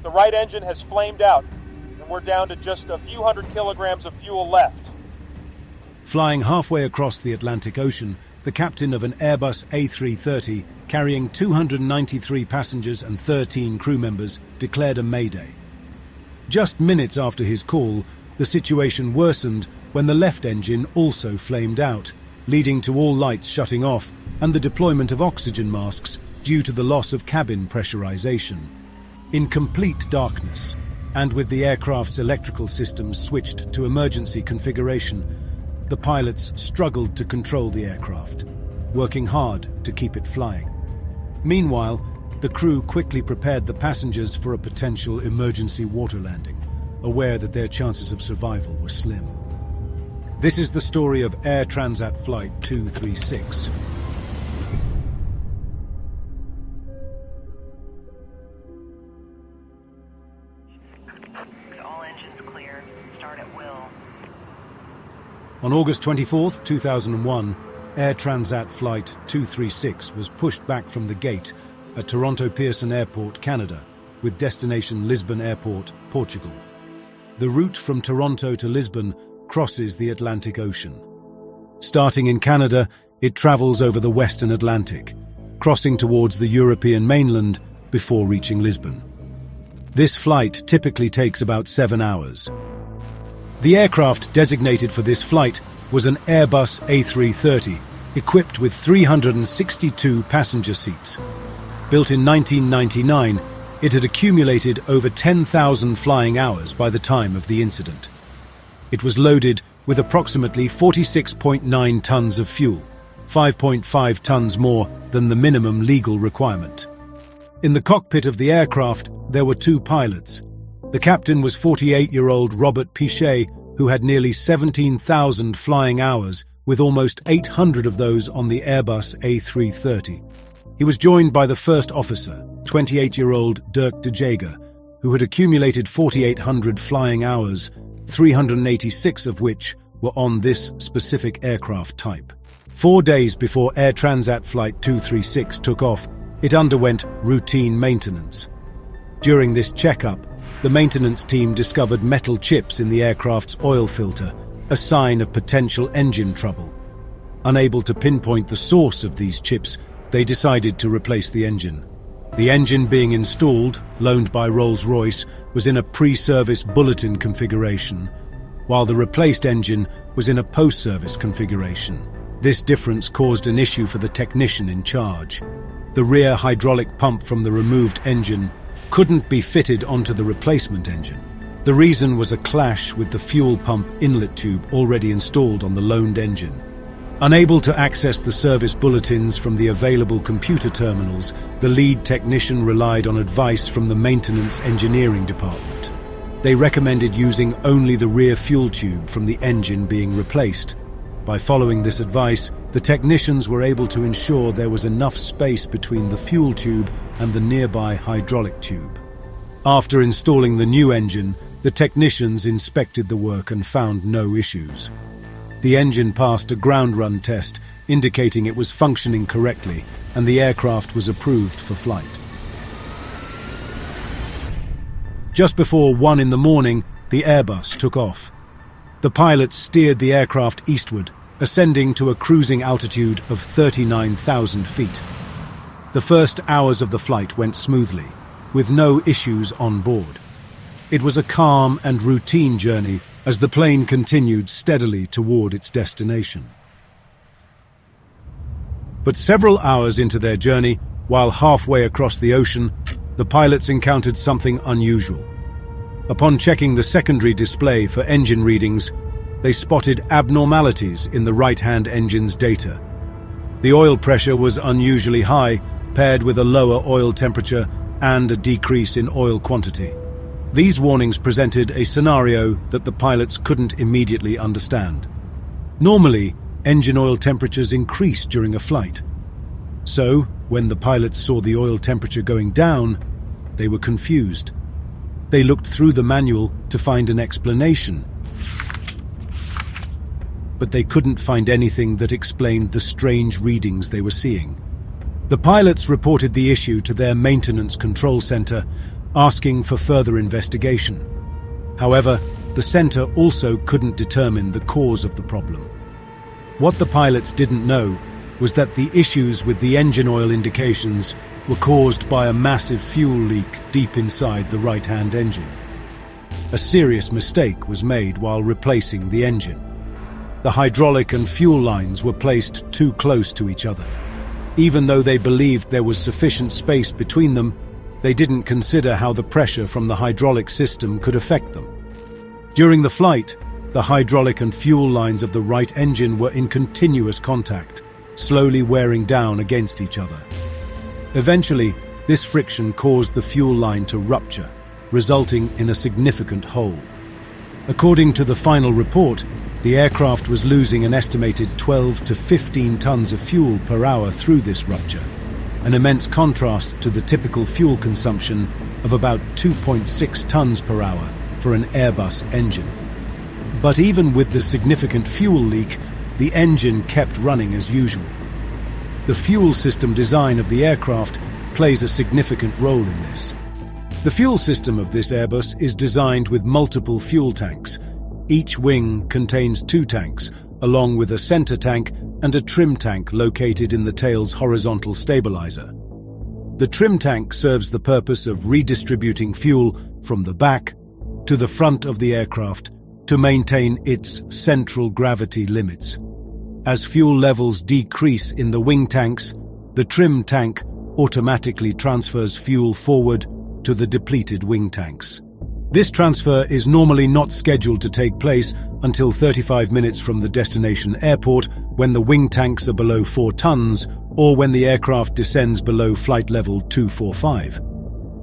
The right engine has flamed out, and we're down to just a few hundred kilograms of fuel left. Flying halfway across the Atlantic Ocean, the captain of an Airbus A330 carrying 293 passengers and 13 crew members declared a mayday. Just minutes after his call, the situation worsened when the left engine also flamed out, leading to all lights shutting off and the deployment of oxygen masks due to the loss of cabin pressurization. In complete darkness, and with the aircraft's electrical systems switched to emergency configuration, the pilots struggled to control the aircraft, working hard to keep it flying. Meanwhile, the crew quickly prepared the passengers for a potential emergency water landing, aware that their chances of survival were slim. This is the story of Air Transat Flight 236. All engines clear. Start at will. On August 24, 2001, Air Transat Flight 236 was pushed back from the gate at Toronto Pearson Airport, Canada, with destination Lisbon Airport, Portugal. The route from Toronto to Lisbon crosses the Atlantic Ocean. Starting in Canada, it travels over the Western Atlantic, crossing towards the European mainland before reaching Lisbon. This flight typically takes about 7 hours. The aircraft designated for this flight was an Airbus A330, equipped with 362 passenger seats. Built in 1999, it had accumulated over 10,000 flying hours by the time of the incident. It was loaded with approximately 46.9 tons of fuel, 5.5 tons more than the minimum legal requirement. In the cockpit of the aircraft, there were 2 pilots. The captain was 48-year-old Robert Pichet, who had nearly 17,000 flying hours, with almost 800 of those on the Airbus A330. He was joined by the first officer, 28-year-old Dirk de Jager, who had accumulated 4,800 flying hours, 386 of which were on this specific aircraft type. 4 days before Air Transat Flight 236 took off, it underwent routine maintenance. During this checkup, the maintenance team discovered metal chips in the aircraft's oil filter, a sign of potential engine trouble. Unable to pinpoint the source of these chips, they decided to replace the engine. The engine being installed, loaned by Rolls-Royce, was in a pre-service bulletin configuration, while the replaced engine was in a post-service configuration. This difference caused an issue for the technician in charge. The rear hydraulic pump from the removed engine couldn't be fitted onto the replacement engine. The reason was a clash with the fuel pump inlet tube already installed on the loaned engine. Unable to access the service bulletins from the available computer terminals, the lead technician relied on advice from the maintenance engineering department. They recommended using only the rear fuel tube from the engine being replaced. By following this advice, the technicians were able to ensure there was enough space between the fuel tube and the nearby hydraulic tube. After installing the new engine, the technicians inspected the work and found no issues. The engine passed a ground run test, indicating it was functioning correctly, and the aircraft was approved for flight. Just before 1 in the morning, the Airbus took off. The pilots steered the aircraft eastward, ascending to a cruising altitude of 39,000 feet. The first hours of the flight went smoothly, with no issues on board. It was a calm and routine journey as the plane continued steadily toward its destination. But several hours into their journey, while halfway across the ocean, the pilots encountered something unusual. Upon checking the secondary display for engine readings, they spotted abnormalities in the right-hand engine's data. The oil pressure was unusually high, paired with a lower oil temperature and a decrease in oil quantity. These warnings presented a scenario that the pilots couldn't immediately understand. Normally, engine oil temperatures increase during a flight. So, when the pilots saw the oil temperature going down, they were confused. They looked through the manual to find an explanation, but they couldn't find anything that explained the strange readings they were seeing. The pilots reported the issue to their maintenance control center, asking for further investigation. However, the center also couldn't determine the cause of the problem. What the pilots didn't know was that the issues with the engine oil indications were caused by a massive fuel leak deep inside the right-hand engine. A serious mistake was made while replacing the engine. The hydraulic and fuel lines were placed too close to each other. Even though they believed there was sufficient space between them, they didn't consider how the pressure from the hydraulic system could affect them. During the flight, the hydraulic and fuel lines of the right engine were in continuous contact, slowly wearing down against each other. Eventually, this friction caused the fuel line to rupture, resulting in a significant hole. According to the final report, the aircraft was losing an estimated 12 to 15 tons of fuel per hour through this rupture, an immense contrast to the typical fuel consumption of about 2.6 tons per hour for an Airbus engine. But even with the significant fuel leak, the engine kept running as usual. The fuel system design of the aircraft plays a significant role in this. The fuel system of this Airbus is designed with multiple fuel tanks. Each wing contains 2 tanks, along with a center tank and a trim tank located in the tail's horizontal stabilizer. The trim tank serves the purpose of redistributing fuel from the back to the front of the aircraft to maintain its central gravity limits. As fuel levels decrease in the wing tanks, the trim tank automatically transfers fuel forward to the depleted wing tanks. This transfer is normally not scheduled to take place until 35 minutes from the destination airport, when the wing tanks are below 4 tons or when the aircraft descends below flight level 245.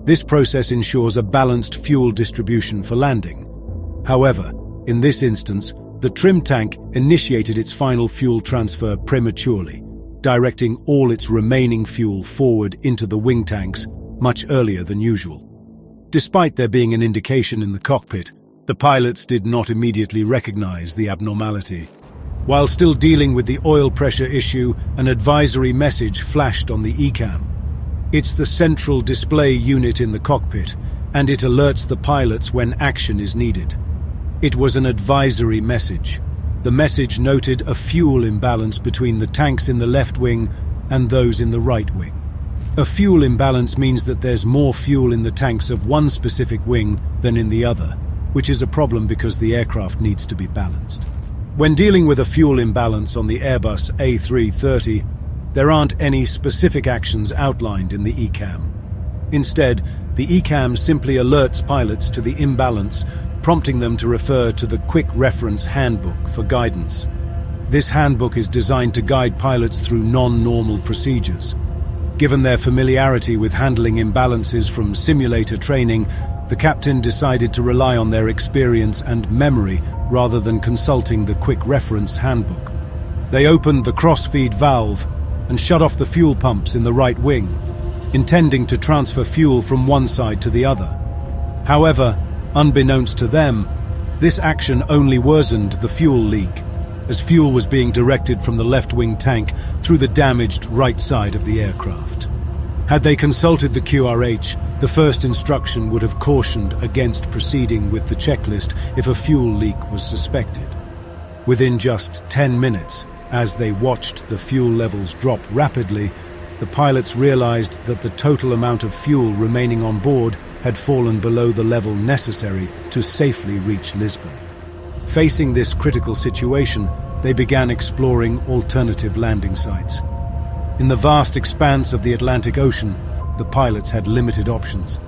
This process ensures a balanced fuel distribution for landing. However, in this instance, the trim tank initiated its final fuel transfer prematurely, directing all its remaining fuel forward into the wing tanks much earlier than usual. Despite there being an indication in the cockpit, the pilots did not immediately recognize the abnormality. While still dealing with the oil pressure issue, an advisory message flashed on the ECAM. It's the central display unit in the cockpit, and it alerts the pilots when action is needed. It was an advisory message. The message noted a fuel imbalance between the tanks in the left wing and those in the right wing. A fuel imbalance means that there's more fuel in the tanks of one specific wing than in the other, which is a problem because the aircraft needs to be balanced. When dealing with a fuel imbalance on the Airbus A330, there aren't any specific actions outlined in the ECAM. Instead, the ECAM simply alerts pilots to the imbalance, prompting them to refer to the Quick Reference Handbook for guidance. This handbook is designed to guide pilots through non-normal procedures. Given their familiarity with handling imbalances from simulator training, the captain decided to rely on their experience and memory rather than consulting the Quick Reference Handbook. They opened the cross-feed valve and shut off the fuel pumps in the right wing, intending to transfer fuel from one side to the other. However, unbeknownst to them, this action only worsened the fuel leak, as fuel was being directed from the left wing tank through the damaged right side of the aircraft. Had they consulted the QRH, the first instruction would have cautioned against proceeding with the checklist if a fuel leak was suspected. Within just 10 minutes, as they watched the fuel levels drop rapidly, the pilots realized that the total amount of fuel remaining on board had fallen below the level necessary to safely reach Lisbon. Facing this critical situation, they began exploring alternative landing sites. In the vast expanse of the Atlantic Ocean, the pilots had limited options.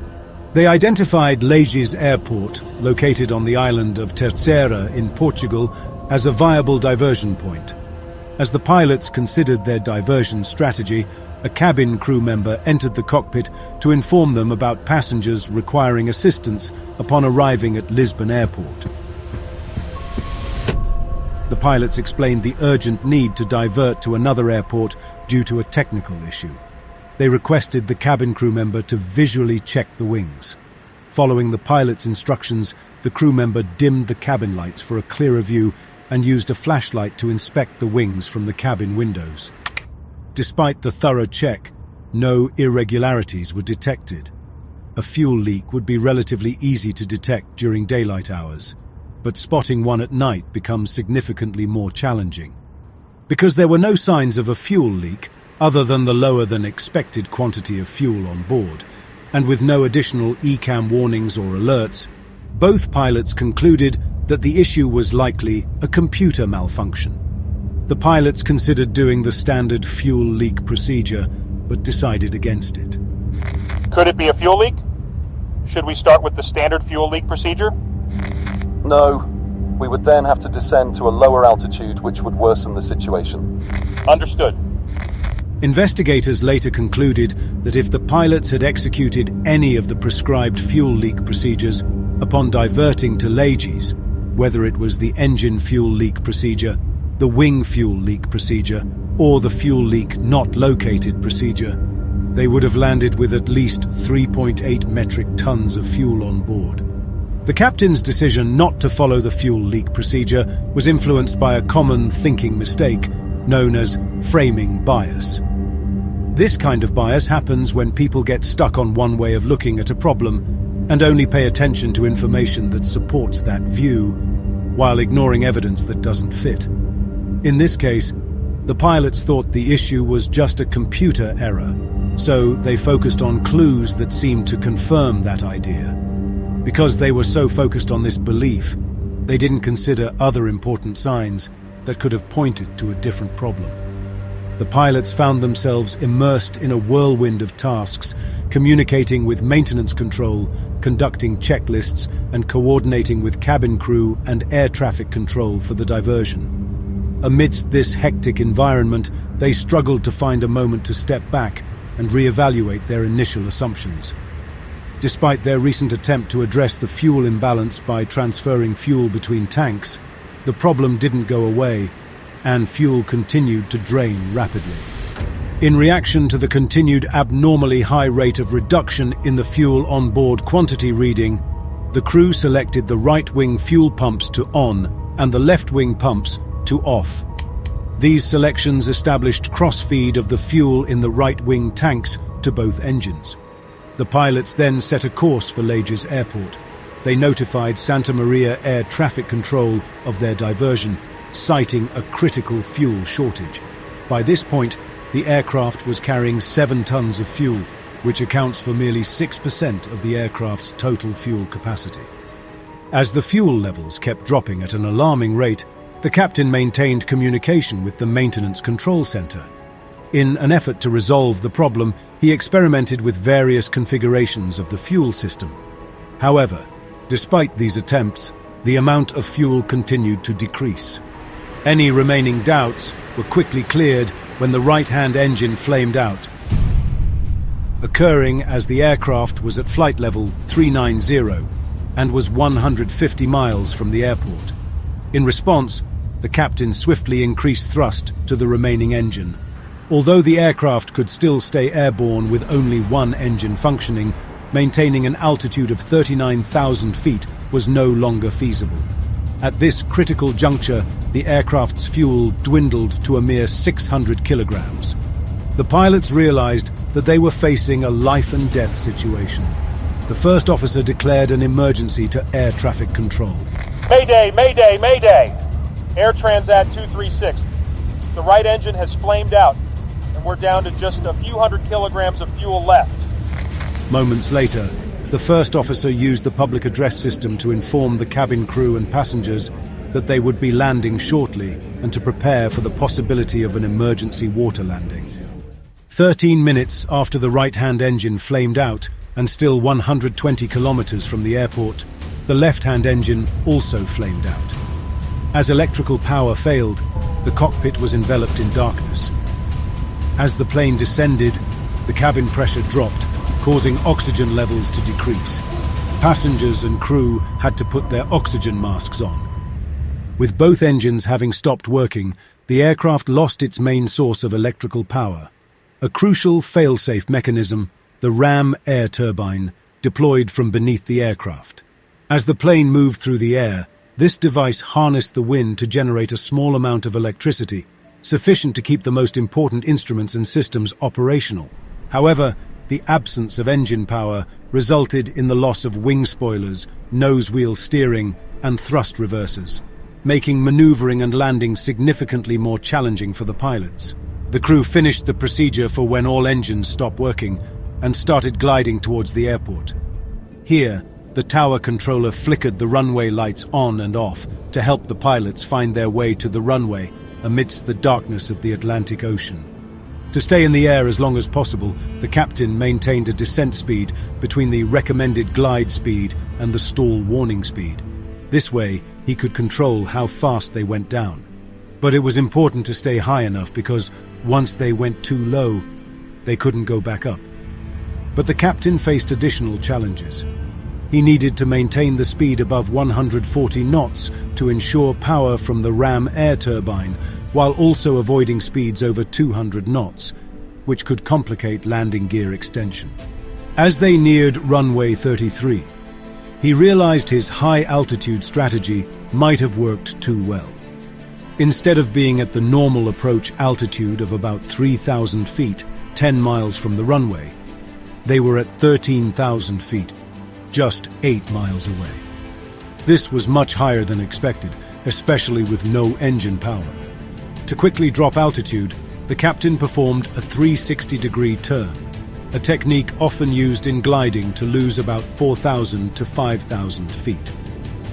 They identified Leges Airport, located on the island of Terceira in Portugal, as a viable diversion point. As the pilots considered their diversion strategy, a cabin crew member entered the cockpit to inform them about passengers requiring assistance upon arriving at Lisbon Airport. The pilots explained the urgent need to divert to another airport due to a technical issue. They requested the cabin crew member to visually check the wings. Following the pilot's instructions, the crew member dimmed the cabin lights for a clearer view and used a flashlight to inspect the wings from the cabin windows. Despite the thorough check, no irregularities were detected. a fuel leak would be relatively easy to detect during daylight hours, but spotting one at night becomes significantly more challenging. Because there were no signs of a fuel leak other than the lower than expected quantity of fuel on board, and with no additional ECAM warnings or alerts, both pilots concluded that the issue was likely a computer malfunction. The pilots considered doing the standard fuel leak procedure, but decided against it. Could it be a fuel leak? Should we start with the standard fuel leak procedure? No. We would then have to descend to a lower altitude, which would worsen the situation. Understood. Investigators later concluded that if the pilots had executed any of the prescribed fuel leak procedures upon diverting to Lages, whether it was the engine fuel leak procedure, the wing fuel leak procedure, or the fuel leak not located procedure, they would have landed with at least 3.8 metric tons of fuel on board. The captain's decision not to follow the fuel leak procedure was influenced by a common thinking mistake known as framing bias. This kind of bias happens when people get stuck on one way of looking at a problem and only pay attention to information that supports that view, while ignoring evidence that doesn't fit. In this case, the pilots thought the issue was just a computer error, so they focused on clues that seemed to confirm that idea. Because they were so focused on this belief, they didn't consider other important signs that could have pointed to a different problem. The pilots found themselves immersed in a whirlwind of tasks, communicating with maintenance control, conducting checklists, and coordinating with cabin crew and air traffic control for the diversion. Amidst this hectic environment, they struggled to find a moment to step back and reevaluate their initial assumptions. Despite their recent attempt to address the fuel imbalance by transferring fuel between tanks, the problem didn't go away, and fuel continued to drain rapidly. In reaction to the continued abnormally high rate of reduction in the fuel on-board quantity reading, the crew selected the right-wing fuel pumps to on and the left-wing pumps to off. These selections established cross-feed of the fuel in the right-wing tanks to both engines. The pilots then set a course for Lages Airport. They notified Santa Maria Air Traffic Control of their diversion, citing a critical fuel shortage. By this point, the aircraft was carrying 7 tons of fuel, which accounts for merely 6% of the aircraft's total fuel capacity. As the fuel levels kept dropping at an alarming rate, the captain maintained communication with the maintenance control center. In an effort to resolve the problem, he experimented with various configurations of the fuel system. However, despite these attempts, the amount of fuel continued to decrease. Any remaining doubts were quickly cleared when the right-hand engine flamed out, occurring as the aircraft was at flight level 390 and was 150 miles from the airport. In response, the captain swiftly increased thrust to the remaining engine. Although the aircraft could still stay airborne with only one engine functioning, maintaining an altitude of 39,000 feet was no longer feasible. At this critical juncture, the aircraft's fuel dwindled to a mere 600 kilograms. The pilots realized that they were facing a life-and-death situation. The first officer declared an emergency to air traffic control. Mayday, mayday, mayday! Air Transat 236. The right engine has flamed out, and we're down to just a few hundred kilograms of fuel left. Moments later, the first officer used the public address system to inform the cabin crew and passengers that they would be landing shortly and to prepare for the possibility of an emergency water landing. 13 minutes after the right-hand engine flamed out, and still 120 kilometers from the airport, the left-hand engine also flamed out. As electrical power failed, the cockpit was enveloped in darkness. As the plane descended, the cabin pressure dropped, causing oxygen levels to decrease. Passengers and crew had to put their oxygen masks on. With both engines having stopped working, the aircraft lost its main source of electrical power. A crucial fail-safe mechanism, the ram air turbine, deployed from beneath the aircraft. As the plane moved through the air, this device harnessed the wind to generate a small amount of electricity, sufficient to keep the most important instruments and systems operational. However, the absence of engine power resulted in the loss of wing spoilers, nose wheel steering, and thrust reversers, making maneuvering and landing significantly more challenging for the pilots. The crew finished the procedure for when all engines stop working and started gliding towards the airport. Here, the tower controller flickered the runway lights on and off to help the pilots find their way to the runway amidst the darkness of the Atlantic Ocean. To stay in the air as long as possible, the captain maintained a descent speed between the recommended glide speed and the stall warning speed. This way, he could control how fast they went down. But it was important to stay high enough because once they went too low, they couldn't go back up. But the captain faced additional challenges. He needed to maintain the speed above 140 knots to ensure power from the ram air turbine, while also avoiding speeds over 200 knots, which could complicate landing gear extension. As they neared runway 33, he realized his high-altitude strategy might have worked too well. Instead of being at the normal approach altitude of about 3,000 feet, 10 miles from the runway, they were at 13,000 feet, just 8 miles away. This was much higher than expected, especially with no engine power. To quickly drop altitude, the captain performed a 360-degree turn, a technique often used in gliding to lose about 4,000 to 5,000 feet.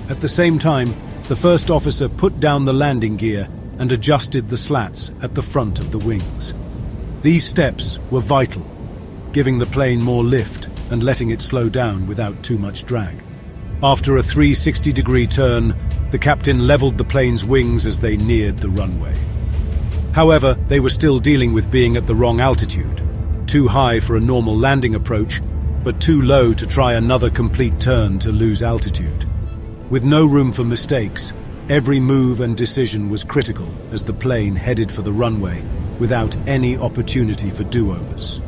At the same time, the first officer put down the landing gear and adjusted the slats at the front of the wings. These steps were vital, giving the plane more lift and letting it slow down without too much drag. After a 360-degree turn, the captain leveled the plane's wings as they neared the runway. However, they were still dealing with being at the wrong altitude, too high for a normal landing approach, but too low to try another complete turn to lose altitude. With no room for mistakes, every move and decision was critical as the plane headed for the runway without any opportunity for do-overs.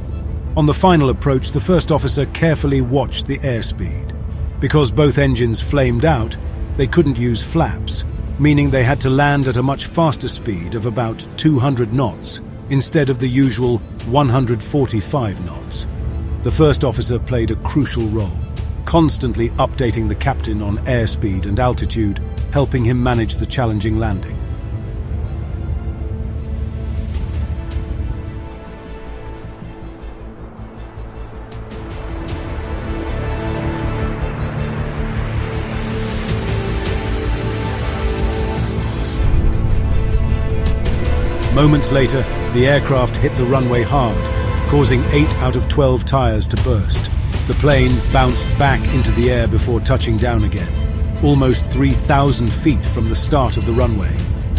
On the final approach, the first officer carefully watched the airspeed. Because both engines flamed out, they couldn't use flaps, meaning they had to land at a much faster speed of about 200 knots instead of the usual 145 knots. The first officer played a crucial role, constantly updating the captain on airspeed and altitude, helping him manage the challenging landing. Moments later, the aircraft hit the runway hard, causing 8 out of 12 tires to burst. The plane bounced back into the air before touching down again, almost 3,000 feet from the start of the runway.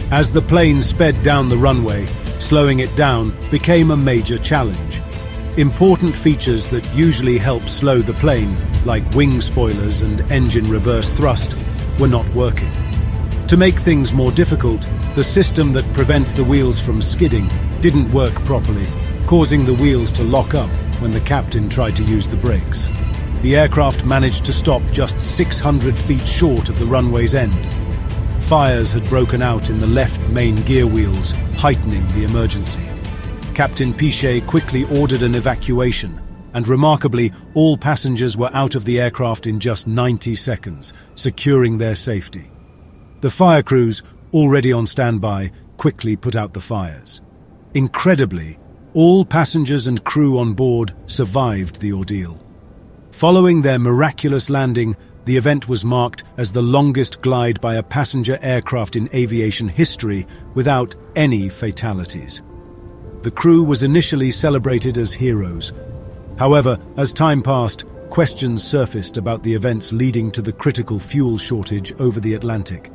As the plane sped down the runway, slowing it down became a major challenge. Important features that usually help slow the plane, like wing spoilers and engine reverse thrust, were not working. To make things more difficult, the system that prevents the wheels from skidding didn't work properly, causing the wheels to lock up when the captain tried to use the brakes. The aircraft managed to stop just 600 feet short of the runway's end. Fires had broken out in the left main gear wheels, heightening the emergency. Captain Pichet quickly ordered an evacuation, and remarkably, all passengers were out of the aircraft in just 90 seconds, securing their safety. The fire crews, already on standby, quickly put out the fires. Incredibly, all passengers and crew on board survived the ordeal. Following their miraculous landing, the event was marked as the longest glide by a passenger aircraft in aviation history without any fatalities. The crew was initially celebrated as heroes. However, as time passed, questions surfaced about the events leading to the critical fuel shortage over the Atlantic.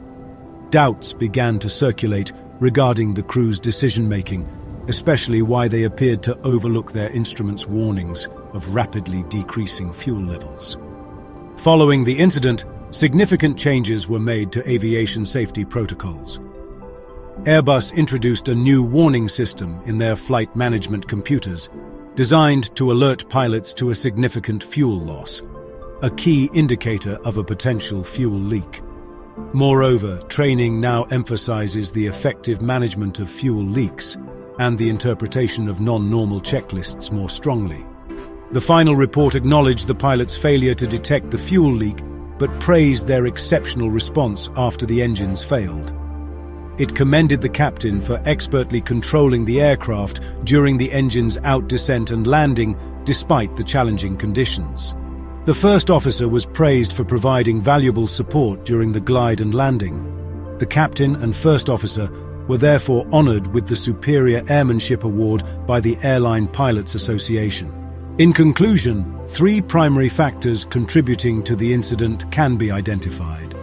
Doubts began to circulate regarding the crew's decision-making, especially why they appeared to overlook their instruments' warnings of rapidly decreasing fuel levels. Following the incident, significant changes were made to aviation safety protocols. Airbus introduced a new warning system in their flight management computers, designed to alert pilots to a significant fuel loss, a key indicator of a potential fuel leak. Moreover, training now emphasizes the effective management of fuel leaks and the interpretation of non-normal checklists more strongly. The final report acknowledged the pilot's failure to detect the fuel leak, but praised their exceptional response after the engines failed. It commended the captain for expertly controlling the aircraft during the engine's out-descent and landing, despite the challenging conditions. The first officer was praised for providing valuable support during the glide and landing. The captain and first officer were therefore honored with the Superior Airmanship Award by the Airline Pilots Association. In conclusion, 3 primary factors contributing to the incident can be identified.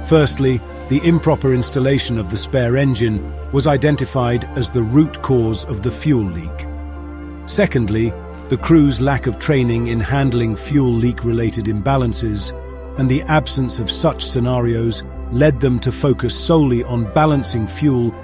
Firstly, the improper installation of the spare engine was identified as the root cause of the fuel leak. Secondly, the crew's lack of training in handling fuel leak-related imbalances and the absence of such scenarios led them to focus solely on balancing fuel